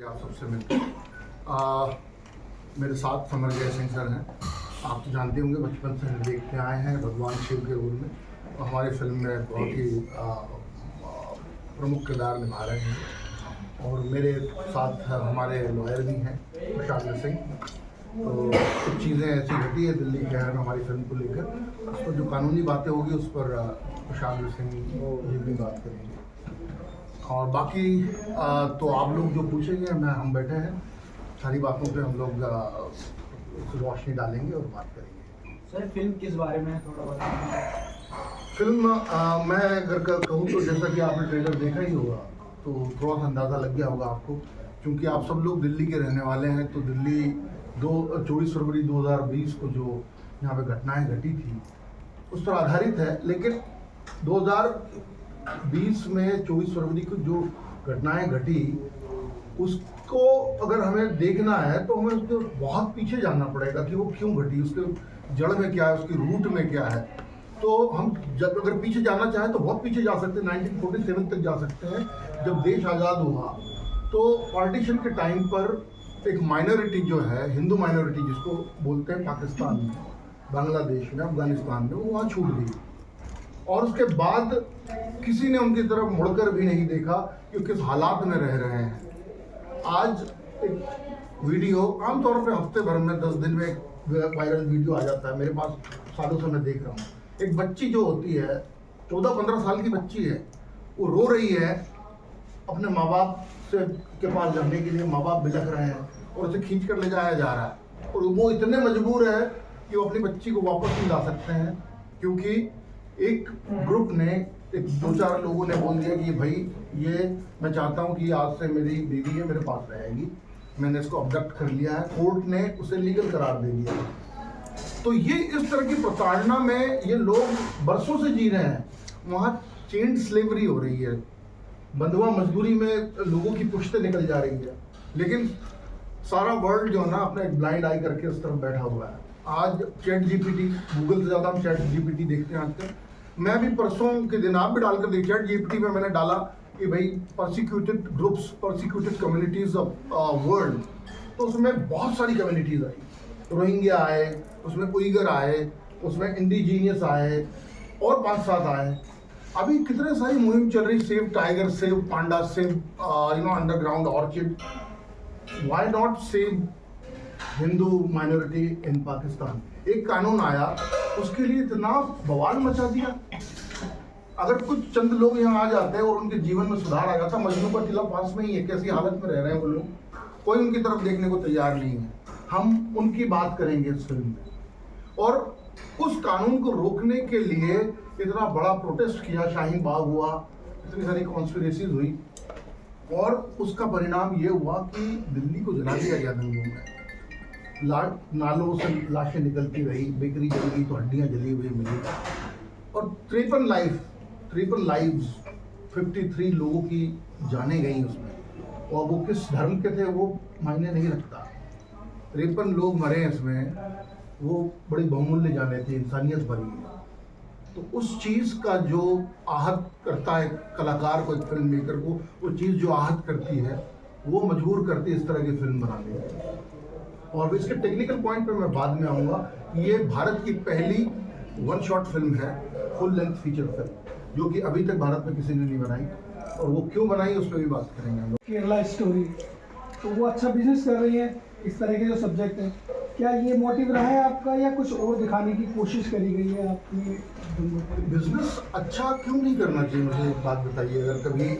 आप सबसे मिलकर। मेरे साथ समर जयसिंह सर हैं। आप तो जानते होंगे, बचपन से देखते आए हैं भगवान शिव के रोल में, और हमारी फिल्म में बहुत ही प्रमुख किरदार निभा रहे हैं। और मेरे साथ हमारे लॉयर भी हैं प्रशांत सिंह। तो कुछ चीज़ें ऐसी घटी है दिल्ली शहर में हमारी फिल्म को लेकर, उस पर जो कानूनी बातें होगी उस पर प्रशांत सिंह जी भी बात करेंगे। और बाकी तो आप लोग जो पूछेंगे हम बैठे हैं, सारी बातों पे हम लोग रोशनी डालेंगे और बात करेंगे। सर फिल्म किस बारे में है थोड़ा बताइए। फिल्म मैं अगर कहूँ तो जैसा कि आपने ट्रेलर देखा ही होगा तो थोड़ा सा अंदाज़ा लग गया होगा आपको, क्योंकि आप सब लोग दिल्ली के रहने वाले हैं। तो दिल्ली 24 फरवरी 2020 को जो यहाँ पे घटनाएं घटी थी उस पर आधारित है। लेकिन 2020 में 24 फरवरी को जो घटनाएं घटी उसको अगर हमें देखना है तो हमें उसके बहुत पीछे जाना पड़ेगा कि वो क्यों घटी, उसके जड़ में क्या है, उसकी रूट में क्या है। तो हम जब अगर पीछे जाना चाहें तो बहुत पीछे जा सकते हैं, 1947 तक जा सकते हैं, जब देश आज़ाद हुआ। तो पार्टीशन के टाइम पर एक माइनॉरिटी जो है, हिंदू माइनॉरिटी जिसको बोलते हैं, पाकिस्तान में, बांग्लादेश में, अफगानिस्तान में, वो वहाँ छूट गई। और उसके बाद किसी ने उनकी तरफ मुड़कर भी नहीं देखा कि किस हालात में रह रहे हैं। आज एक वीडियो आमतौर पे हफ्ते भर में 10 दिन में एक वायरल वीडियो आ जाता है, मेरे पास सालों से मैं देख रहा हूँ। एक बच्ची जो होती है, 14-15 साल की बच्ची है, वो रो रही है अपने माँ बाप से के पास जाने के लिए। माँ बाप बिलख रहे हैं और उसे खींच कर ले जाया जा रहा है, और वो इतने मजबूर है कि वो अपनी बच्ची को वापस नहीं ला सकते हैं, क्योंकि एक ग्रुप ने, एक 2-4 लोगों ने बोल दिया कि भाई ये मैं चाहता हूँ कि आज से मेरी बीवी है, मेरे पास रहेगी, मैंने इसको अबडक्ट कर लिया है। कोर्ट ने उसे लीगल करार दे दिया। तो ये इस तरह की प्रताड़ना में ये लोग बरसों से जी रहे हैं। वहाँ चेंड स्लेवरी हो रही है, बंधुआ मजदूरी में लोगों की पुश्तें निकल जा रही है। लेकिन सारा वर्ल्ड जो है ना अपना एक ब्लाइंड आई करके उस तरफ बैठा हुआ है। आज चैट जीपीटी, गूगल से ज़्यादा हम चैट जीपीटी देखते हैं आजकल। मैं भी परसों के दिन, आप भी डालकर देखिए, चैट जीपीटी में मैंने डाला कि भाई persecuted groups, persecuted communities of world, तो उसमें बहुत सारी कम्युनिटीज़ आई। रोहिंग्या आए, उसमें उइगर आए, उसमें इंडिजीनियस आए, और 5-7 आए। अभी कितने सारी मुहिम चल रही, save tiger, save Panda, save underground orchid. Why not save Hindu minority इन पाकिस्तान। एक कानून आया, उसके लिए इतना बवाल मचा दिया। अगर कुछ चंद लोग यहाँ आ जाते हैं और उनके जीवन में सुधार आ जाता, मजनू का टिला पास में ही है, कैसी हालत में रह रहे हैं वो लोग, कोई उनकी तरफ देखने को तैयार नहीं है। हम उनकी बात करेंगे इस फिल्म में। और उस कानून को रोकने के लिए इतना बड़ा प्रोटेस्ट किया, शाहीन बाग हुआ, इतनी सारी कॉन्स्पिरेसीज हुई, और उसका परिणाम ये हुआ कि दिल्ली को जला दिया गया दंगों में। नालों से लाशें निकलती रही, बेकरी जल गई तो हड्डियाँ जली हुई मिली, और 53 लाइव्स 53 लोगों की जाने गई उसमें। और वो किस धर्म के थे वो मायने नहीं रखता। 53 लोग मरे इसमें, वो बड़ी बहुमूल्य जाने थे, इंसानियत भरी है। तो उस चीज़ का जो आहत करता है कलाकार को, एक फिल्म मेकर को, वो चीज़ जो आहत करती है वो मजबूर करती है इस तरह की फिल्म बनाने के। और इसके टेक्निकल पॉइंट पे मैं बाद में आऊँगा। ये भारत की पहली 1 शॉट फिल्म है, फुल लेंथ फीचर फिल्म, जो कि अभी तक भारत में किसी ने नहीं बनाई, और वो क्यों बनाई उस पर भी बात करेंगे हम लोग। केरला स्टोरी, तो वो अच्छा बिजनेस कर रही है, इस तरह के जो सब्जेक्ट हैं, क्या ये मोटिव रहा है आपका, या कुछ और दिखाने की कोशिश करी गई है आपकी? बिजनेस अच्छा क्यों नहीं करना चाहिए, मुझे एक बात बताइए। अगर कभी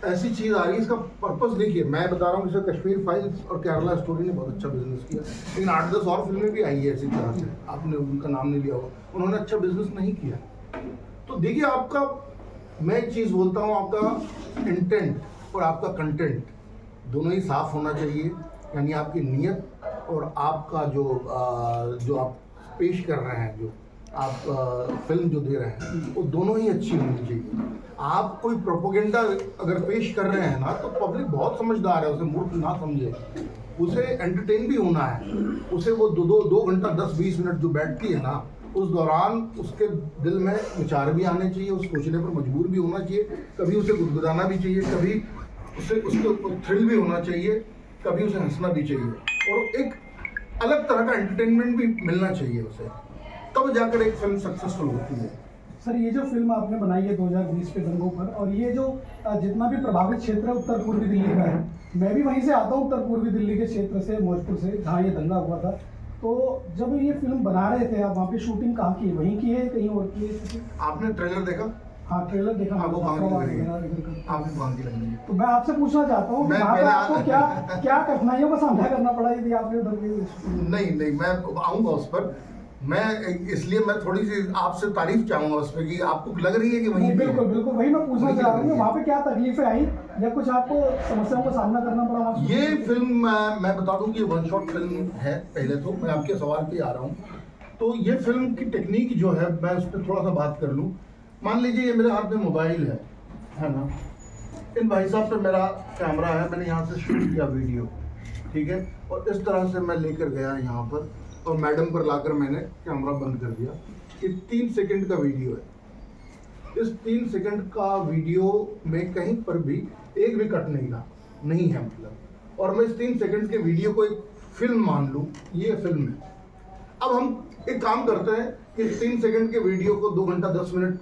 ऐसी चीज़ आ रही है, इसका पर्पस देखिए। मैं बता रहा हूँ, जैसे कश्मीर फाइल्स और केरला स्टोरी ने बहुत अच्छा बिजनेस किया, लेकिन 8-10 और फिल्में भी आई है ऐसी तरह से, आपने उनका नाम नहीं लिया होगा, उन्होंने अच्छा बिजनेस नहीं किया। तो देखिए, आपका, मैं एक चीज़ बोलता हूँ, आपका इंटेंट और आपका कंटेंट दोनों ही साफ होना चाहिए। यानी आपकी नीयत और आपका जो आप पेश कर रहे हैं, जो आप फिल्म जो दे रहे हैं, वो दोनों ही अच्छी होनी चाहिए। आप कोई प्रोपोगेंडा अगर पेश कर रहे हैं ना, तो पब्लिक बहुत समझदार है, उसे मूर्ख ना समझे, उसे एंटरटेन भी होना है। उसे वो 2 घंटा 10-20 मिनट जो बैठती है ना, उस दौरान उसके दिल में विचार भी आने चाहिए, उस सोचने पर मजबूर भी होना चाहिए, कभी उसे गुदगुदाना भी चाहिए, कभी उसे उसको थ्रिल भी होना चाहिए, कभी उसे हंसना भी चाहिए और एक अलग तरह का एंटरटेनमेंट भी मिलना चाहिए उसे, तब जाकर एक फिल्म सक्सेसफुल होती है। सर ये जो फिल्म आपने बनाई है 2020 के दंगों पर, और ये जो जितना भी प्रभावित क्षेत्र है उत्तर पूर्वी दिल्ली का है, मैं भी वहीं से आता हूँ, उत्तर पूर्वी दिल्ली के क्षेत्र से, मौजपुर से, जहाँ ये दंगा हुआ था। तो जब ये फिल्म बना रहे थे आप, वहाँ पे शूटिंग कहाँ की है, वहीं की है कहीं और की है? आपने ट्रेलर देखा? हाँ ट्रेलर देखा। आपको कहाँ की लग रही है? आपको कहाँ की लग रही है? तो मैं आपसे पूछना चाहता हूँ कि मैं वहाँ पे पहले आपको क्या क्या कठिनाइयों का सामना करना पड़ा यदि आपने उधर के? नहीं, मैं आऊँगा उस पर। मैं इसलिए मैं थोड़ी सी आपसे तारीफ चाहूँगा उस पर कि आपको लग रही है कि वहीं पे है। बिल्कुल वही मैं पूछना चाह रहा हूँ, वहाँ पे क्या तकलीफें आई या कुछ आपको समस्याओं का सामना करना पड़ा वहाँ? ये फिल्म मैं बता दूं कि वन शॉट फिल्म है। पहले तो मैं आपके सवाल पे आ रहा हूँ, तो ये फिल्म की टेक्निक जो है, मैं उस पर थोड़ा सा बात कर लूँ। मान लीजिए ये मेरे हाथ में मोबाइल है ना, इन भाई साहब पे मेरा कैमरा है, मैंने यहाँ से शूट किया वीडियो, ठीक है, और इस तरह से मैं लेकर गया यहाँ पर और मैडम पर लाकर मैंने कैमरा बंद कर दिया। ये 3 सेकंड का वीडियो है। इस 3 सेकंड का वीडियो में कहीं पर भी एक भी कट नहीं है मतलब, और मैं इस 3 सेकंड के वीडियो को एक फिल्म मान लूँ, ये फिल्म है। अब हम एक काम करते हैं कि 3 सेकंड के वीडियो को 2 घंटा 10 मिनट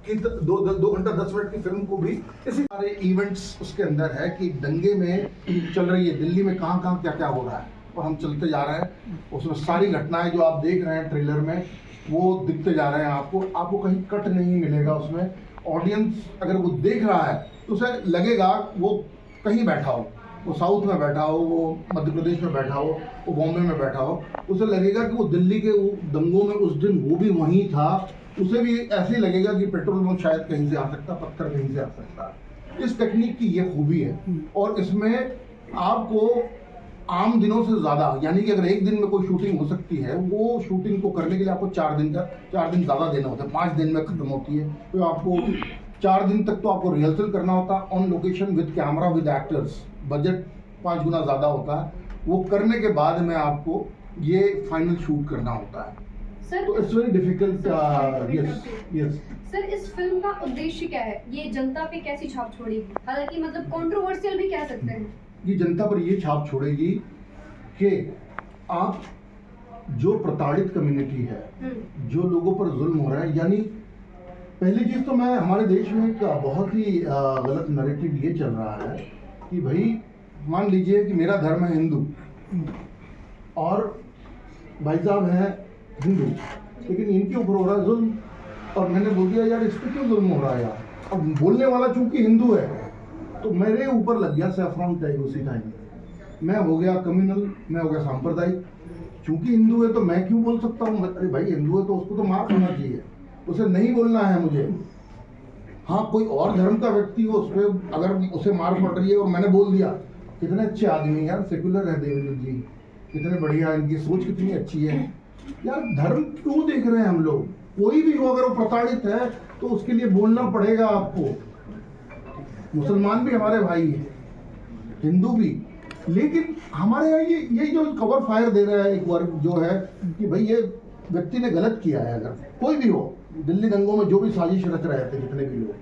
की 2 घंटा 10 मिनट की फिल्म को भी इसी सारे इवेंट्स उसके अंदर है कि दंगे में चल रही है दिल्ली में, कहाँ क्या हो रहा है, और हम चलते जा रहे हैं। उसमें सारी घटनाएं जो आप देख रहे हैं ट्रेलर में वो दिखते जा रहे हैं आपको कहीं कट नहीं मिलेगा उसमें। ऑडियंस अगर वो देख रहा है तो उसे लगेगा वो कहीं बैठा हो, वो साउथ में बैठा हो, वो मध्य प्रदेश में बैठा हो, वो बॉम्बे में बैठा हो, उसे लगेगा कि वो दिल्ली के दंगों में उस दिन वो भी वहीं था। उसे भी ऐसे ही लगेगा कि पेट्रोल पंप शायद कहीं से आ सकता, पत्थर कहीं से आ सकता। इस टेक्निक की ये खूबी है, और इसमें आपको आम दिनों से ज़्यादा, यानी कि अगर एक दिन में कोई शूटिंग हो सकती है, वो शूटिंग को करने के लिए आपको 4 दिन ज़्यादा देना होता है। 5 दिन में ख़त्म होती है, तो आपको 4 दिन तक तो आपको रिहर्सल करना होता है on location with camera with actors. Budget 5 गुना ज़्यादा होता है। वो करने के बाद में आपको ये फाइनल शूट करना होता है। सर, तो it's very difficult. Yes sir, इस फिल्म का उद्देश्य क्या है? ये जनता पे कैसी छाप छोड़ेगी? हालांकि मतलब कंट्रोवर्शियल भी कह सकते हैं। ये जनता पर ये छाप छोड़ेगी कि आप जो प्रताड़ित कम्युनिटी है, जो लोगों पर जुल्म हो रहा है, यानी पहली चीज़ तो मैं हमारे देश में एक बहुत ही गलत नैरेटिव ये चल रहा है कि भाई मान लीजिए कि मेरा धर्म है हिंदू और भाई साहब हैं हिंदू, लेकिन इनके ऊपर हो रहा है जुल्म, और मैंने बोल दिया यार इस पर क्यों जुल्म हो रहा है यार, और बोलने वाला चूंकि हिंदू है तो मेरे ऊपर लग गया सैफरॉन टैग उसी टाइम। मैं हो गया कम्युनल, मैं हो गया सांप्रदायिक। चूंकि हिंदू है तो मैं क्यों बोल सकता हूँ, अरे भाई हिंदू है तो उसको तो मार खाना चाहिए, उसे नहीं बोलना है मुझे। हाँ, कोई और धर्म का व्यक्ति हो, उस पर अगर उसे मार पड़ रही है और मैंने बोल दिया, कितने अच्छे आदमी यार, सेकुलर है देवेंद्र जी, कितने बढ़िया, इनकी सोच कितनी अच्छी है यार। धर्म क्यों देख रहे हैं हम लोग? कोई भी हो अगर वो प्रताड़ित है तो उसके लिए बोलना पड़ेगा आपको। मुसलमान भी हमारे भाई हैं, हिंदू भी, लेकिन हमारे यहाँ ये जो कवर फायर दे रहा है एक वर्ग जो है कि भाई ये व्यक्ति ने गलत किया है। अगर कोई भी हो, दिल्ली दंगों में जो भी साजिश रच रहे थे जितने भी लोग,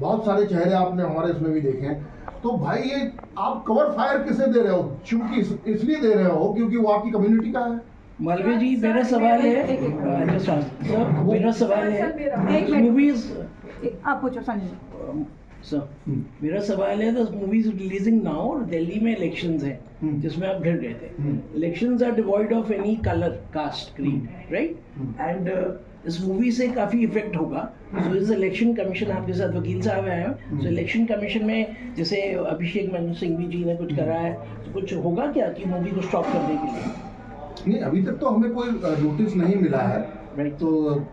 बहुत सारे चेहरे आपने हमारे इसमें भी देखे हैं, तो भाई ये आप कवर फायर किसे दे रहे हो? क्योंकि इसलिए दे रहे हो क्योंकि वो आपकी कम्युनिटी का है। मालवीय जी, मेरा सवाल है, मेरा सवाल है, मूवीज आप पूछो संजय सर, मेरा सवाल है, the movies releasing now, Delhi में इलेक्शंस हैं जिसमें आप घिर गए थे। Elections are devoid of any colour, caste, creed, right? And इस मूवी से काफ़ी इफेक्ट होगा। सो इस इलेक्शन कमीशन, आपके साथ वकील साहब हैं, तो इलेक्शन कमीशन में जैसे अभिषेक मनु सिंघवी जी ने कुछ करा है, तो कुछ होगा क्या कि मूवी को स्टॉप करने के लिए? नहीं, अभी तक तो हमें कोई नोटिस नहीं मिला है, तो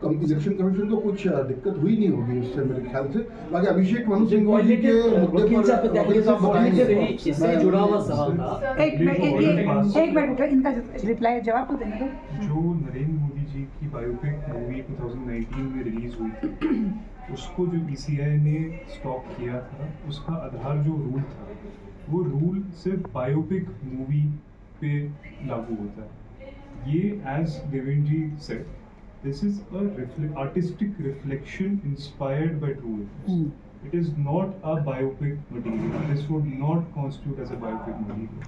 इलेक्शन कमीशन को कुछ दिक्कत हुई नहीं होगी उससे मेरे ख्याल से। बाकी अभिषेक मनु सिंघवी के मुद्दे पर वकील साहब बताएंगे। इससे जुड़ा हुआ सवाल था। एक मिनट इनका रिप्लाई जवाब तो देने दो। जो नरेंद्र मोदी जी की बायोपिक मूवी 2019 में रिलीज हुई थी, उसको जो ECI ने स्टॉप किया था, उसका आधार जो रूल था, वो रूल सिर्फ बायोपिक मूवी पे लागू होता है। ये as Devendra ji said, this is a artistic reflection inspired by true events. it is not a biopic material. This would not constitute as a biopic material.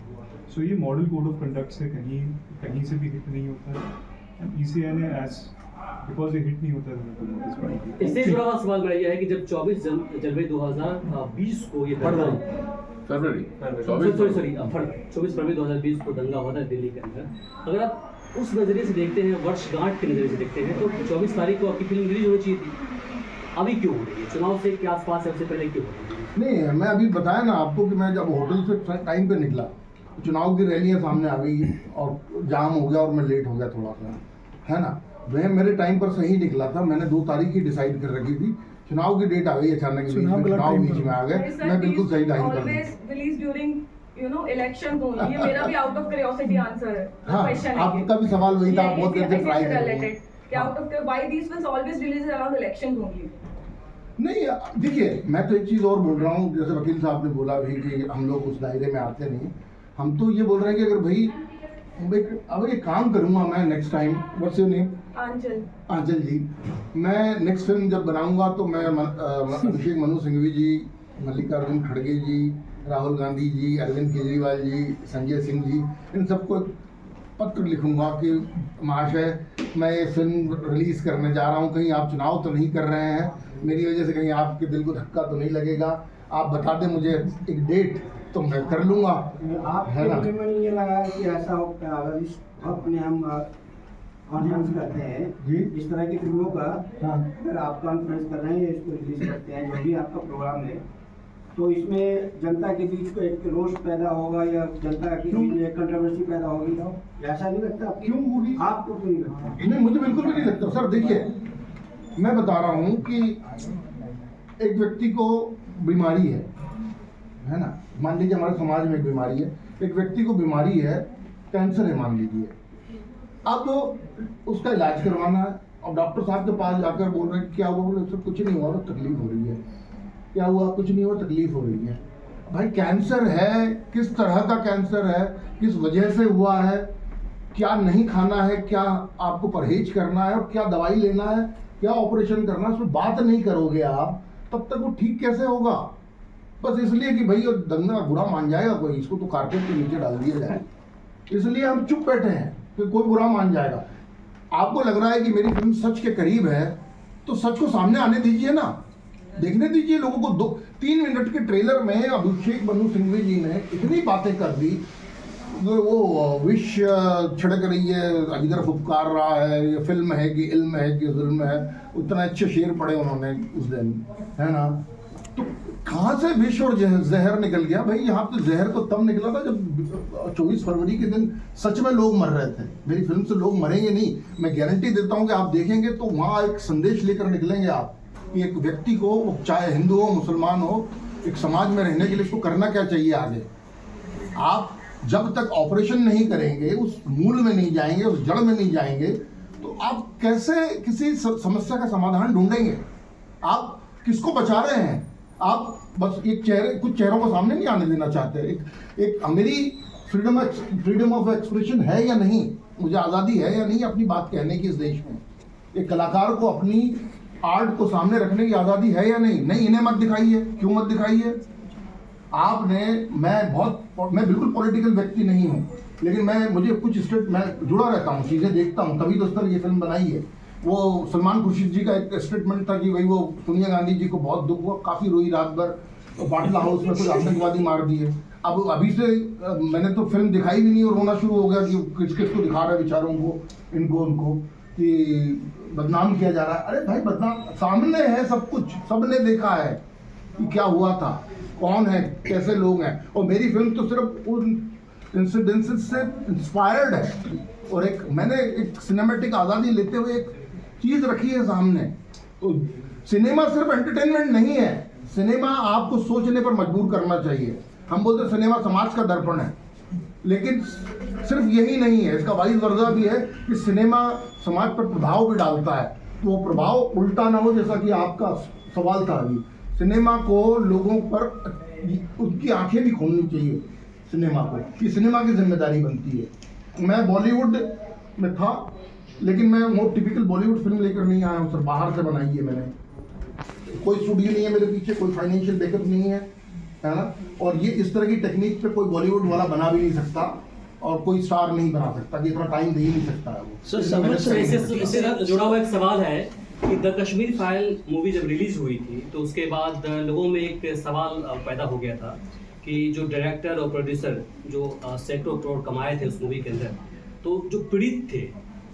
So ये मॉडल कोड ऑफ कंडक्ट से कहीं से भी हिट नहीं होता है. And ECI ने because ये हिट नहीं होता है तो नोटिस पड़ी. इससे जुड़ा हुआ सवाल मेरा यह है कि जब 24 जनवरी 2020 को ये फरवरी 24 फरवरी 2020 को दंगा हुआ था दिल्ली के अंदर. अगर आप उस नज़रिए से देखते हैं, वर्षगांठ के नज़रिए से देखते हैं, तो 24 तारीख को आपकी फिल्म रिलीज होनी चाहिए थी. अभी क्यों हो रही है? चुनाव से के आसपास है, उससे पहले क्यों हो रही है? नहीं, मैं अभी बताया ना आपको कि मैं जब होटल से टाइम पे निकला, चुनाव की रैलियाँ सामने आ गई और जाम हो गया और मैं लेट हो गया थोड़ा सा, है ना. वह मेरे टाइम पर सही निकला था. मैंने 2 तारीख ही डिसाइड कर रखी थी. चुनाव की डेट आ गई अचानक, चुनाव बीच में आ गए. मैं बिल्कुल सही टाइम पर इलेक्शन only. ये मेरा भी आउट ऑफ क्यूरियोसिटी आंसर है. हाँ, आपका भी सवाल वही था. आप बहुत देर से ट्राई कर रहे हैं. Out of why these films always release around elections only. नहीं, देखिए, मैं तो एक चीज़ और बोल रहा हूँ. जैसे वकील साहब ने बोला भी कि हम लोग उस दायरे में आते नहीं. हम तो ये बोल रहे हैं कि अगर भाई अब एक काम करूँगा मैं next time. What's your name? Anchal ji. मैं नेक्स्ट फिल्म जब बनाऊंगा तो मैं अभिषेक मनु सिंघवी जी, मल्लिकार्जुन खड़गे जी, राहुल गांधी जी, अरविंद केजरीवाल जी, संजय सिंह जी, इन सबको पत्र लिखूंगा कि महाशय मैं ये फिल्म रिलीज़ करने जा रहा हूँ. कहीं आप चुनाव तो नहीं कर रहे हैं, मेरी वजह से कहीं आपके दिल को धक्का तो नहीं लगेगा. आप बता दें मुझे एक डेट तो मैं कर लूँगा. है ना. मैंने ये लगा कि ऐसा अगर इस अपने हम कॉन्फ्रेंस करते हैं जी इस तरह की फिल्मों का, अगर आप कॉन्फ्रेंस कर रहे हैं, इसको रिलीज करते हैं, जो भी आपका प्रोग्राम है, तो इसमें जनता के बीच को एक रोष पैदा होगा या जनता के बीच में एक कंट्रोवर्सी पैदा होगी. ऐसा नहीं लगता? क्यों होगी? आपको क्यों नहीं लगता? नहीं, मुझे बिल्कुल भी नहीं लगता सर. देखिए, मैं बता रहा हूँ कि एक व्यक्ति को बीमारी है ना. मान लीजिए हमारे समाज में एक बीमारी है. एक व्यक्ति को बीमारी है, कैंसर है मान लीजिए. अब उसका इलाज करवाना है और डॉक्टर साहब के पास जाकर बोल रहे हैं क्या हुआ? बोले सर कुछ नहीं हुआ, तो तकलीफ हो रही है. क्या हुआ? कुछ नहीं हुआ, तकलीफ हो रही है. भाई कैंसर है, किस तरह का कैंसर है, किस वजह से हुआ है, क्या नहीं खाना है, क्या आपको परहेज करना है और क्या दवाई लेना है, क्या ऑपरेशन करना है, उसमें बात नहीं करोगे आप, तब तक वो ठीक कैसे होगा? बस इसलिए कि भाई दंगा बुरा मान जाएगा कोई, इसको तो कारपेट के नीचे डाल दिया जाए, इसलिए हम चुप बैठे हैं कि कोई बुरा मान जाएगा. आपको लग रहा है कि मेरी फिल्म सच के करीब है, तो सच को सामने आने दीजिए ना, देखने दीजिए लोगों को. 2-3 मिनट के ट्रेलर में अभिषेक मनु सिंघवी जी ने इतनी बातें कर दी. वो विश छिड़क रही है, इधर फुफकार रहा है, ये फिल्म है कि इल्म है कि जुल्म है. उतना अच्छे शेर पढ़े उन्होंने उस दिन, है ना. तो कहाँ से विष और जहर निकल गया? भाई यहाँ पे जहर तो तब निकला था जब 24 फरवरी के दिन सच में लोग मर रहे थे. मेरी फिल्म से लोग मरेंगे नहीं, मैं गारंटी देता हूँ कि आप देखेंगे तो वहाँ एक संदेश लेकर निकलेंगे आप कि एक व्यक्ति को, चाहे हिंदू हो मुसलमान हो, एक समाज में रहने के लिए उसको करना क्या चाहिए आगे. आप जब तक ऑपरेशन नहीं करेंगे, उस मूल में नहीं जाएंगे, उस जड़ में नहीं जाएंगे, तो आप कैसे किसी समस्या का समाधान ढूंढेंगे? आप किसको बचा रहे हैं? आप बस कुछ चेहरों को सामने नहीं आने देना चाहते. एक मेरी फ्रीडम ऑफ एक्सप्रेशन है या नहीं, मुझे आज़ादी है या नहीं अपनी बात कहने की इस देश में. एक कलाकार को अपनी आर्ट को सामने रखने की आज़ादी है या नहीं? नहीं, इन्हें मत दिखाइए. क्यों मत दिखाइए? आपने, मैं बिल्कुल पॉलिटिकल व्यक्ति नहीं हूँ, लेकिन मुझे कुछ मैं जुड़ा रहता हूँ, चीज़ें देखता हूँ, तभी तो सर ये फिल्म बनाई है. वो सलमान खुर्शीद जी का एक स्टेटमेंट था कि भाई वो सोनिया गांधी जी को बहुत दुख हुआ, काफ़ी रोई रात भर, तो बाटला हाउस में कुछ आतंकवादी मार दिए. अब अभी से मैंने तो फिल्म दिखाई भी नहीं और रोना शुरू हो गया कि किस को दिखा रहा है बेचारों को, उनको कि बदनाम किया जा रहा है. अरे भाई, बदनाम सामने है, सब कुछ सबने देखा है कि क्या हुआ था, कौन है, कैसे लोग हैं. और मेरी फिल्म तो सिर्फ उन इंसिडेंसेस से इंस्पायर्ड है और मैंने एक सिनेमैटिक आज़ादी लेते हुए एक चीज़ रखी है सामने. तो सिनेमा सिर्फ एंटरटेनमेंट नहीं है, सिनेमा आपको सोचने पर मजबूर करना चाहिए. हम बोलते हैं सिनेमा समाज का दर्पण है, लेकिन सिर्फ यही नहीं है, इसका वाइस वर्सा भी है कि सिनेमा समाज पर प्रभाव भी डालता है. तो वो प्रभाव उल्टा ना हो, जैसा कि आपका सवाल था अभी. सिनेमा को लोगों पर उनकी आंखें भी खोलनी चाहिए सिनेमा को, कि सिनेमा की जिम्मेदारी बनती है. मैं बॉलीवुड में था, लेकिन मैं वो टिपिकल बॉलीवुड फिल्म लेकर नहीं आया हूँ सर, बाहर से बनाई है मैंने. कोई स्टूडियो नहीं है मेरे पीछे, कोई फाइनेंशियल बैकअप नहीं है ना। और ये इस तरह की टेक्निक पे कोई बॉलीवुड वाला बना भी नहीं सकता और कोई स्टार नहीं बना सकता, कि इतना टाइम दे ही नहीं सकता है वो। सर इससे जुड़ा हुआ एक सवाल है कि द कश्मीर फाइल मूवी जब रिलीज हुई थी तो उसके बाद लोगों में एक सवाल पैदा हो गया था कि जो डायरेक्टर और प्रोड्यूसर जो सैकड़ों करोड़ कमाए थे उस मूवी के अंदर, तो जो पीड़ित थे,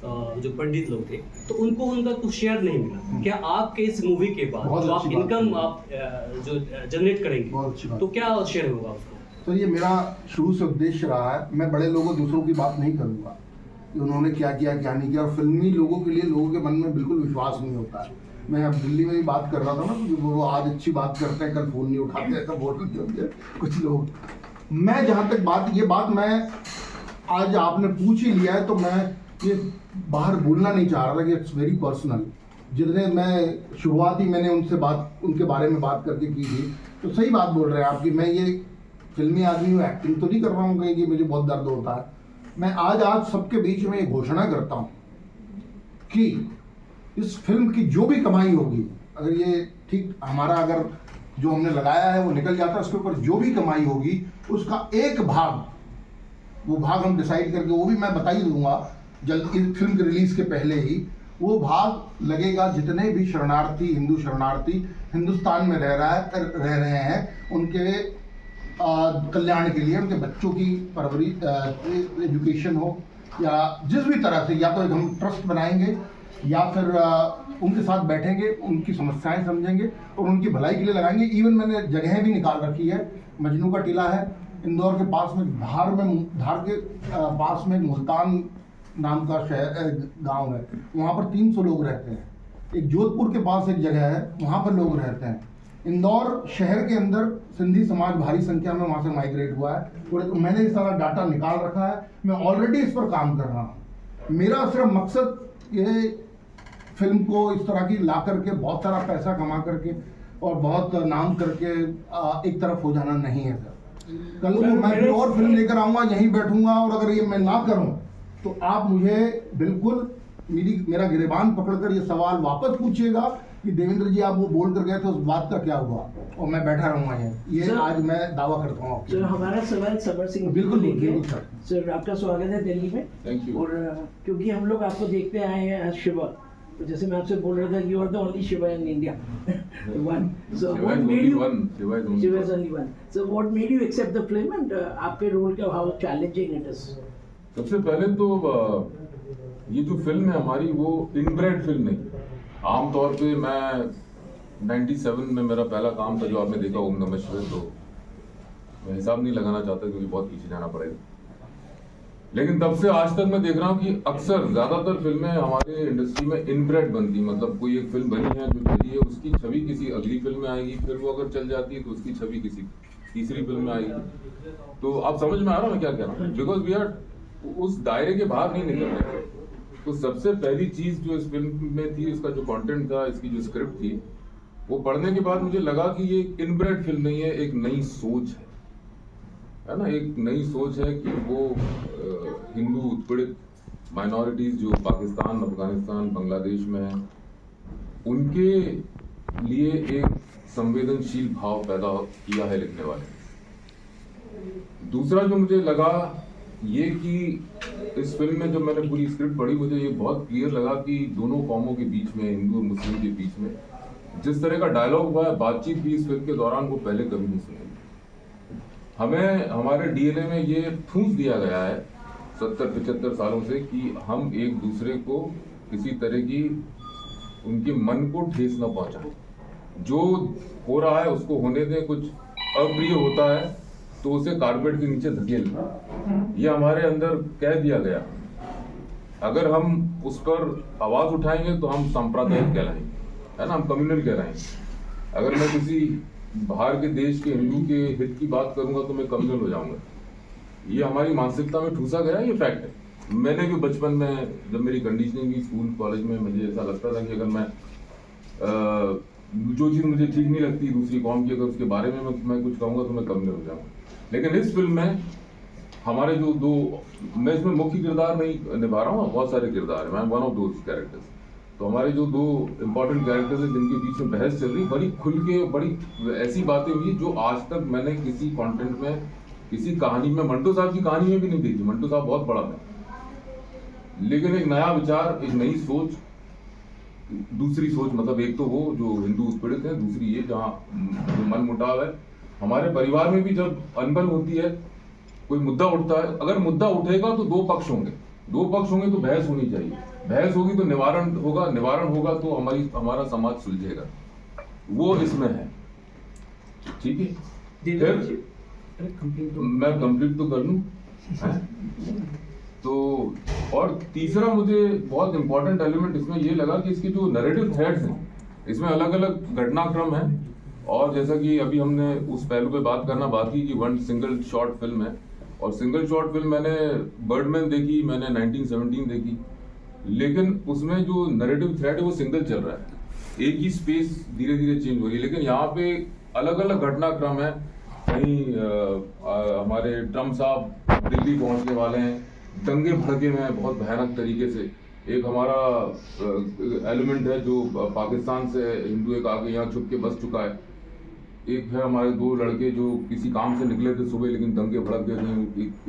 जो पंडित लोग थे, तो उनको उनका कुछ शेयर नहीं मिला। क्या आपके इस मूवी के बाद जो आप इनकम आप जो जनरेट करेंगे तो क्या शेयर होगा उसको? तो ये मेरा शुरू से उद्देश्य रहा है, मैं बड़े लोगों दूसरों की बात नहीं करूँगा कि उन्होंने क्या किया क्या नहीं किया। और फिल्मी लोगों के लिए लोगों के मन में बिल्कुल विश्वास नहीं होता है। मैं अब दिल्ली में भी बात कर रहा था ना, तो वो आज अच्छी बात करते हैं, कल फ़ोन नहीं उठाते हैं, तो बोलते होंगे कुछ लोग। मैं जहाँ तक ये बात मैं आज आपने पूछ ही लिया है, तो मैं ये बाहर बोलना नहीं चाह रहा था कि इट्स वेरी पर्सनल। जितने मैं शुरुआती मैंने उनके बारे में बात करके की थी, तो सही बात बोल रहे हैं आप कि मैं ये फिल्मी आदमी हूँ, एक्टिंग तो नहीं कर रहा हूँ कहीं कि मुझे बहुत दर्द होता है। मैं आज सबके बीच में ये घोषणा करता हूँ कि इस फिल्म की जो भी कमाई होगी, अगर ये ठीक हमारा अगर जो हमने लगाया है वो निकल जाता है, उसके ऊपर जो भी कमाई होगी उसका एक भाग, वो भाग हम डिसाइड करके वो भी मैं बता ही दूंगा जल्द, इस फिल्म के रिलीज के पहले ही वो भाग लगेगा जितने भी शरणार्थी, हिंदू शरणार्थी हिंदुस्तान में रह रहे हैं, उनके कल्याण के लिए, उनके बच्चों की परवरिश, एजुकेशन हो या जिस भी तरह से, या तो एक हम ट्रस्ट बनाएंगे या फिर उनके साथ बैठेंगे, उनकी समस्याएं समझेंगे और उनकी भलाई के लिए लगाएंगे। इवन मैंने जगह भी निकाल रखी है, मजनू का टीला है इंदौर के पास में, धार के पास में मुल्तान नाम का गांव है, वहाँ पर 300 लोग रहते हैं। एक जोधपुर के पास एक जगह है, वहाँ पर लोग रहते हैं। इंदौर शहर के अंदर सिंधी समाज भारी संख्या में वहाँ से माइग्रेट हुआ है, और मैंने ये सारा डाटा निकाल रखा है। मैं ऑलरेडी इस पर काम कर रहा हूँ। मेरा सिर्फ मकसद ये फिल्म को इस तरह की ला करके बहुत सारा पैसा कमा करके और बहुत नाम करके एक तरफ हो जाना नहीं है सर। कल को मैं कोई और फिल्म लेकर आऊँगा, यहीं बैठूंगा, और अगर ये मैं ना करूँ तो आप मुझे बिल्कुल मेरा गिरेबान पकड़कर ये सवाल वापस पूछिएगा कि देवेंद्र जी आप वो बोल कर गए थे, उस बात का क्या हुआ, और मैं बैठा रहूंगा ये आज मैं दावा करता हूँ। सर हमारा सवाल समर सिंह बिल्कुल लेंगे। सर आपका स्वागत है दिल्ली में। Thank you. और क्योंकि हम लोग आपको देखते आए हैं एज शिवा, तो जैसे मैं आपसे बोल रहा था you are the only Shiva in India one. So what made you, Shiva is only one. So what made you accept the film and आपके रोल का हाउ चैलेंजिंग इट इज? सबसे पहले तो ये जो फिल्म है हमारी, वो इनब्रेड फिल्म नहीं। आमतौर पे मैं 97 में मेरा पहला काम था जो आपने देखा ओम नमः शिवाय, तो मैं हिसाब नहीं लगाना चाहता क्योंकि बहुत पीछे जाना पड़ेगा। लेकिन तब से आज तक मैं देख रहा हूँ कि अक्सर ज़्यादातर फिल्में हमारे इंडस्ट्री में इनब्रेड बनती, मतलब कोई एक फिल्म बनी है जो चली है, उसकी छवि किसी अगली फिल्म में आएगी, फिर वो अगर चल जाती है तो उसकी छवि किसी तीसरी फिल्म में आएगी। तो आप समझ में आ रहा है मैं क्या कह रहा हूँ? बिकॉज वी आर उस दायरे के बाहर नहीं निकल रहे। तो सबसे पहली चीज जो इस फिल्म में थी, इसका जो कंटेंट था, इसकी जो स्क्रिप्ट थी, वो पढ़ने के बाद मुझे लगा कि ये इनब्रेड फिल्म नहीं है, एक नई सोच है ना, एक नई सोच है कि वो हिंदू उत्पीड़ित माइनॉरिटीज जो पाकिस्तान, अफगानिस्तान, बांग्लादेश में हैं, उनके लिए एक संवेदनशील भाव पैदा किया है लिखने वाले। दूसरा जो मुझे लगा ये कि इस फिल्म में जब मैंने पूरी स्क्रिप्ट पढ़ी, मुझे ये बहुत क्लियर लगा कि दोनों कौमों के बीच में, हिंदू और मुस्लिम के बीच में जिस तरह का डायलॉग हुआ है, बातचीत भी इस फिल्म के दौरान वो पहले कभी नहीं सुनी। हमें हमारे डीएनए में ये ठूंस दिया गया है 70-75 सालों से कि हम एक दूसरे को किसी तरह की उनके मन को ठेस न पहुंचाएं। जो हो रहा है उसको होने दें, कुछ अप्रिय होता है तो उसे कारपेट के नीचे धकेल दें, ये हमारे अंदर कह दिया गया। अगर हम उस पर आवाज उठाएंगे तो हम सांप्रदायिक कहलाएंगे, है ना, हम कम्युनल कहलाएंगे। अगर मैं किसी बाहर के देश के हिंदू के हित की बात करूंगा तो मैं कम्युनल हो जाऊंगा। ये हमारी मानसिकता में ठूसा गया, ये फैक्ट है। मैंने भी बचपन में जब मेरी कंडीशनिंग हुई स्कूल कॉलेज में, मुझे ऐसा लगता था कि अगर मैं जो चीज़ मुझे ठीक नहीं लगती दूसरी कौम की, अगर उसके बारे में मैं कुछ कहूँगा तो मैं कम्युनल हो जाऊँगा। लेकिन इस फिल्म में हमारे जो मैं इसमें मुख्य किरदार नहीं निभा रहा हूँ, बहुत सारे किरदार हैं, मैं वन ऑफ दोज कैरेक्टर्स। तो हमारे जो दो इम्पोर्टेंट कैरेक्टर्स हैं जिनके बीच में बहस चल रही, बड़ी खुल के बड़ी ऐसी बातें हुई जो आज तक मैंने किसी कंटेंट में, किसी कहानी में, मंटो साहब की कहानी में भी नहीं देखी। मंटो साहब बहुत बड़ा है, लेकिन एक नया विचार, एक नई सोच, दूसरी सोच, मतलब एक तो वो जो हिंदू उत्पीड़ित है, दूसरी ये जहाँ जो मन मुटाव है। हमारे परिवार में भी जब अनबन होती है, कोई मुद्दा उठता है, अगर मुद्दा उठेगा तो दो पक्ष होंगे तो बहस होनी चाहिए, बहस होगी तो निवारण होगा तो हमारा समाज सुलझेगा, वो इसमें है। ठीक है, फिर मैं कंप्लीट तो कर लूं। तो और तीसरा मुझे बहुत इंपॉर्टेंट एलिमेंट इसमें ये लगा कि इसके जो नैरेटिव थ्रेड्स हैं, इसमें अलग अलग घटनाक्रम है, और जैसा कि अभी हमने उस पहलू पे बात करना बाकी कि वन सिंगल शॉर्ट फिल्म है, और सिंगल शॉर्ट फिल्म मैंने बर्डमैन देखी, मैंने 1917 देखी, लेकिन उसमें जो नैरेटिव थ्रेड है वो सिंगल चल रहा है, एक ही स्पेस धीरे धीरे चेंज हो रही है। लेकिन यहाँ पे अलग अलग घटनाक्रम है। कहीं हमारे ट्रम्प साहब दिल्ली पहुँचने वाले हैं, दंगे भड़के में हैं बहुत भयानक तरीके से। एक हमारा एलिमेंट है जो पाकिस्तान से हिंदू एक आगे यहाँ छुप के बस चुका है। एक है हमारे दो लड़के जो किसी काम से निकले थे सुबह, लेकिन दंगे भड़क गए,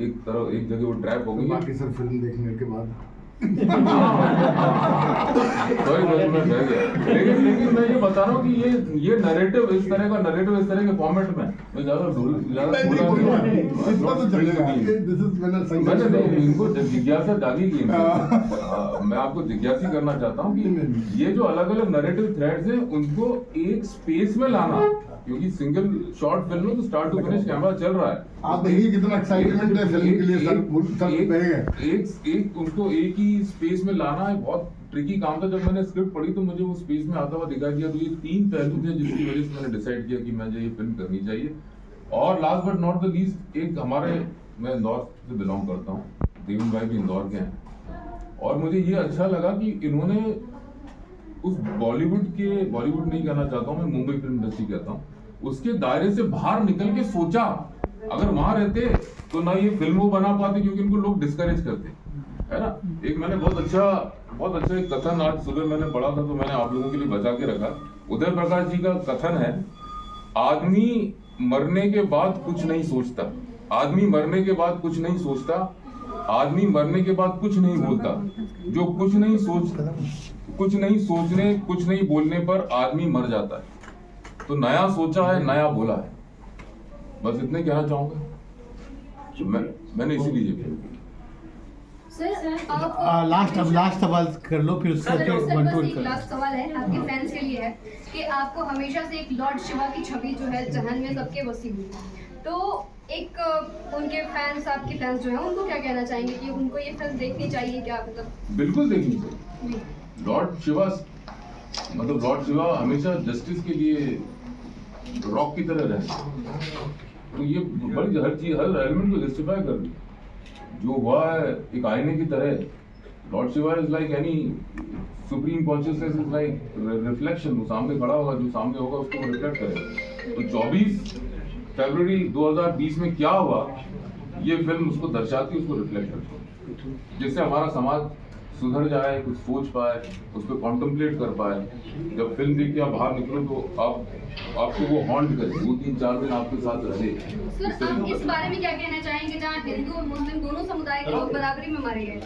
एक जगह वो ट्रैप हो गई। बाकी सर फिल्म देखने के बाद लेकिन मैं ये बता रहा हूँ कि ये नैरेटिव इस तरह के फॉर्मेट में मैं इनको जिज्ञासा जागेगी। मैं आपको जिज्ञासी करना चाहता हूँ कि ये जो अलग अलग नैरेटिव थ्रेड्स हैं उनको एक स्पेस में लाना, क्योंकि सिंगल शॉर्ट फिल्म में तो स्टार्ट टू फिनिश कैमरा चल रहा है। आप देखिए कितना एक्साइटमेंट है फिल्म के लिए एक उनको एक ही स्पेस में लाना है बहुत ट्रिकी काम था। जब मैंने स्क्रिप्ट पढ़ी तो मुझे वो स्पेस में आता हुआ दिखाई दिया। तो ये तीन पहलू थे जिसकी वजह से मैंने डिसाइड किया कि मुझे ये फिल्म करनी चाहिए। और last but not the least, एक मैं इंदौर से बिलोंग करता हूँ, देवेंद्र भाई भी इंदौर के हैं, और मुझे ये अच्छा लगा कि इन्होंने उस बॉलीवुड नहीं कहना चाहता हूँ मैं, मुंबई फिल्म इंडस्ट्री कहता हूँ, उसके दायरे से बाहर निकल के सोचा। अगर वहां रहते तो ना ये फिल्मों बना पाते, क्योंकि इनको लोग डिस्करेज करते, है ना। एक मैंने बहुत अच्छा एक कथन आज सुबह मैंने पढ़ा था, तो मैंने आप लोगों के लिए बचा के रखा। उदय प्रकाश जी का कथन है, आदमी मरने के बाद कुछ नहीं सोचता, आदमी मरने के बाद कुछ नहीं सोचता, आदमी मरने के बाद कुछ नहीं बोलता। जो कुछ नहीं सोचने, कुछ नहीं बोलने पर आदमी मर जाता है। तो नया सोचा है, नया बोला है, बस इतने कहना चाहूंगा। मैंने इसीलिए लास्ट सवाल कर लो, फिर उसका लास्ट सवाल है आपके फैंस के लिए है कि आपको हमेशा से एक लॉर्ड शिवा की छवि जो है जहन में सबके बसी हुई है, तो एक उनके फैंस, आपके फैंस जो हैं उनको क्या कहना चाहेंगे कि उनको ये फिल्म देखनी चाहिए क्या? मतलब बिल्कुल देखनी चाहिए। लॉर्ड शिवा हमेशा जस्टिस के लिए रॉक की तरह रहे, तो ये बड़ी हर एलिमेंट को जस्टिफाई कर दी। जो हुआ है एक आईने की तरह, Lord Shiva is like any supreme consciousness, is like reflection. वो सामने खड़ा होगा, जो सामने होगा उसको वो रिफ्लेक्ट करेगा। तो 24 फरवरी 2020 में क्या हुआ, ये फिल्म उसको दर्शाती, उसको रिफ्लेक्ट करती, जिससे हमारा समाज सुधर जाए, कुछ सोच पाए, उस पर कॉन्टेम्पलेट कर पाए। जब फिल्म देख के आप बाहर निकलो तो आपको वो हॉन्ट करे, 2-3-4 दिन आपके साथ रहे। सर, आप इस बारे में क्या कहना चाहेंगे जहाँ हिंदू और मुस्लिम दोनों समुदाय के लोग बराबरी में मारे गए?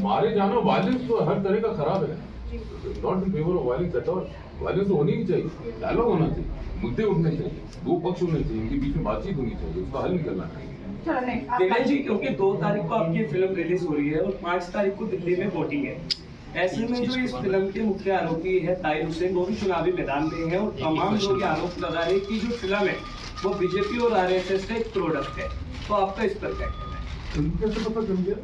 मारे जाना, वायलेंस तो हर तरह का खराब है, not in favour of violence at all. Violence तो होनी नहीं चाहिए, डायलॉग होना चाहिए, मुद्दे उठने चाहिए, दो पक्ष होने चाहिए, इनके बीच में बातचीत होनी चाहिए, उसका हल निकलना चाहिए। दिनेश जी, क्योंकि 2 तारीख को आपकी फिल्म रिलीज हो रही है और 5 तारीख को दिल्ली में वोटिंग है, ऐसे में जो इस फिल्म के मुख्य आरोपी है ताहिर हुसैन, वो भी चुनावी मैदान में है, और तमाम लोग आरोप लगा रहे हैं कि जो फिल्म है वो बीजेपी और आरएसएस का एक प्रोडक्ट है। तो आपका इस पर क्या कहना है? कैसे पता चल गया?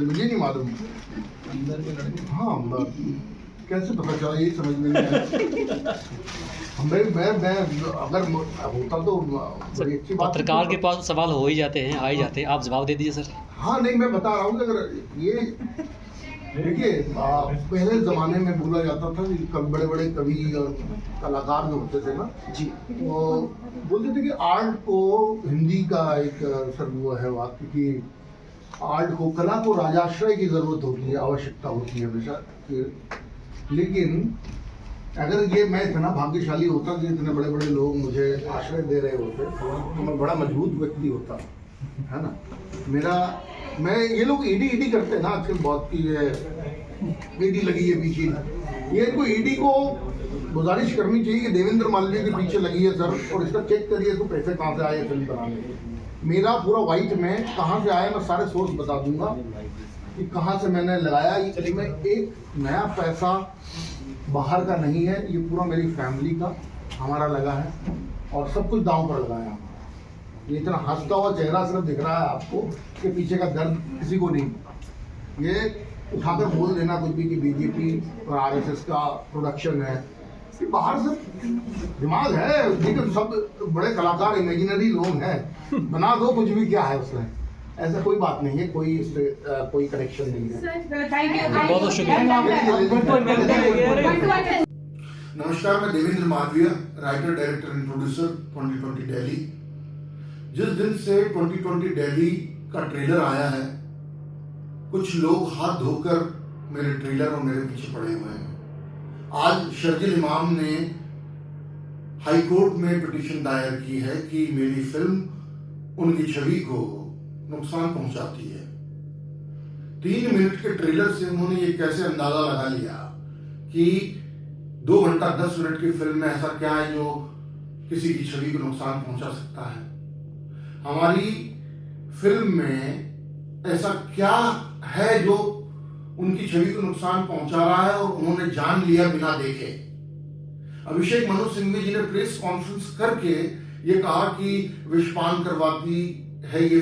मुझे नहीं मालूम। हाँ, कैसे पता चला, यही समझ नहीं आया। मैं अगर होता तो बड़ी अच्छी बात। पत्रकार के पास सवाल हो ही जाते हैं, आ ही जाते हैं, आप जवाब दे दीजिए सर। हाँ नहीं, मैं बता रहा हूँ कि अगर ये देखिए, पहले ज़माने में बोला जाता था कि बड़े बड़े कवि और कलाकार जो होते थे ना जी, वो बोलते थे कि आर्ट को हिंदी का एक सर वो है वाक्य कि आर्ट को, कला को राजाश्रय की जरूरत होती है, आवश्यकता होती है हमेशा। लेकिन अगर ये मैं इतना भाग्यशाली होता कि इतने बड़े बड़े लोग मुझे आश्रय दे रहे होते तो मैं बड़ा मजबूत व्यक्ति होता, है ना। मैं ये लोग ईडी करते हैं ना आजकल बहुत, की ये ईडी लगी है पीछे, ये इनको ईडी को गुजारिश करनी चाहिए कि देवेंद्र माल्यद के पीछे लगी है सर, और इसका चेक करिए तो पैसे कहाँ से आए फिल्म बनाने के। मेरा पूरा वाइट में कहाँ से आया, मैं सारे सोर्स बता दूंगा कि कहाँ से मैंने लगाया। इसमें एक नया पैसा बाहर का नहीं है, ये पूरा मेरी फैमिली का हमारा लगा है, और सब कुछ दांव पर लगाया हमारा। ये इतना हंसता हुआ चेहरा सिर्फ दिख रहा है आपको कि पीछे का दर्द किसी को नहीं। ये उठाकर बोल देना कुछ भी कि बीजेपी और आरएसएस का प्रोडक्शन है, ये बाहर से दिमाग है, लेकिन सब बड़े कलाकार इमेजिनरी लोग हैं, बना दो कुछ भी, क्या है उसमें, ऐसा कोई बात नहीं है, कोई इससे कोई कनेक्शन नहीं है। बहुत शुक्रिया। नमस्कार, मैं Devendra Malviya, writer, director and producer 2020 Delhi. जिस दिन से 2020 दिल्ली का ट्रेलर आया है, कुछ लोग हाथ धोकर मेरे ट्रेलर और मेरे पीछे पड़े हुए हैं। आज शर्जिल इमाम ने हाई कोर्ट में पिटीशन दायर की है कि मेरी फिल्म उनकी छवि को नुकसान पहुंचाती है। 3 मिनट के ट्रेलर से उन्होंने ये कैसे अंदाजा लगा लिया कि 2 घंटा 10 मिनट की फिल्म में ऐसा क्या है जो किसी की छवि को नुकसान पहुंचा सकता है। हमारी फिल्म में ऐसा क्या है जो उनकी छवि को नुकसान पहुंचा रहा है, और उन्होंने जान लिया बिना देखे। अभिषेक मनु सिंघवी जी ने प्रेस कॉन्फ्रेंस करके ये कहा कि विषपान करवाती है ये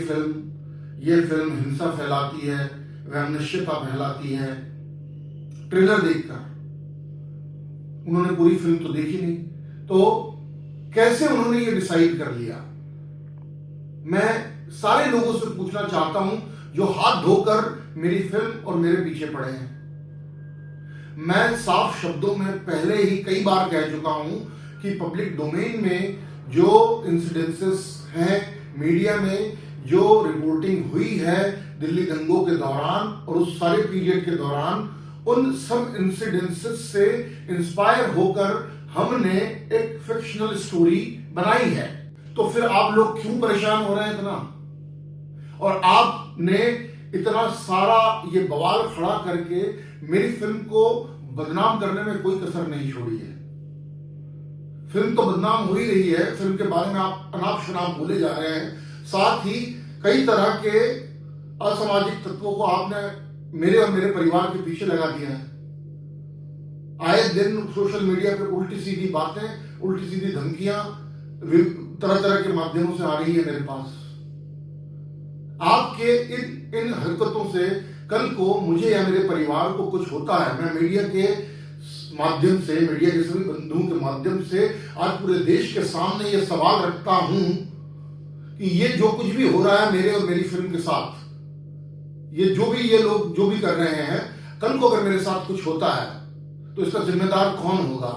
फिल्म हिंसा फैलाती है, वैमनस्यता फैलाती है। ट्रेलर देखकर उन्होंने पूरी फिल्म तो देखी नहीं, तो कैसे उन्होंने ये डिसाइड कर लिया। मैं सारे लोगों से पूछना चाहता हूं जो हाथ धोकर मेरी फिल्म और मेरे पीछे पड़े हैं। मैं साफ शब्दों में पहले ही कई बार कह चुका हूं कि पब्लिक डोमेन में जो इंसिडेंसेस हैं, मीडिया में जो रिपोर्टिंग हुई है दिल्ली दंगों के दौरान और उस सारे पीरियड के दौरान, उन सब इंसिडेंसेस से इंस्पायर होकर हमने एक फिक्शनल स्टोरी बनाई है। तो फिर आप लोग क्यों परेशान हो रहे हैं इतना, और आपने इतना सारा ये बवाल खड़ा करके मेरी फिल्म को बदनाम करने में कोई कसर नहीं छोड़ी है। फिल्म तो बदनाम हो ही रही है, फिल्म के बारे में आप अनाप शनाप बोले जा रहे हैं, साथ ही कई तरह के असामाजिक तत्वों को आपने मेरे और मेरे परिवार के पीछे लगा दिया है। आए दिन सोशल मीडिया पे उल्टी सीधी बातें, उल्टी सीधी धमकियां तरह तरह के माध्यमों से आ रही है मेरे पास। आपके इन हरकतों से कल को मुझे या मेरे परिवार को कुछ होता है, मैं मीडिया के माध्यम से, मीडिया के सभी बंधुओं के माध्यम से आज पूरे देश के सामने ये सवाल रखता हूं कि ये जो कुछ भी हो रहा है मेरे और मेरी फिल्म के साथ, ये लोग जो भी कर रहे हैं, कल को अगर मेरे साथ कुछ होता है तो इसका जिम्मेदार कौन होगा,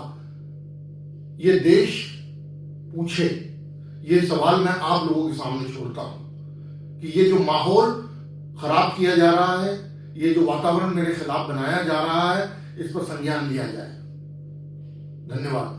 ये देश पूछे। ये सवाल मैं आप लोगों के सामने छोड़ता हूं कि ये जो माहौल खराब किया जा रहा है, ये जो वातावरण मेरे खिलाफ बनाया जा रहा है, इस पर संज्ञान लिया जाए। धन्यवाद।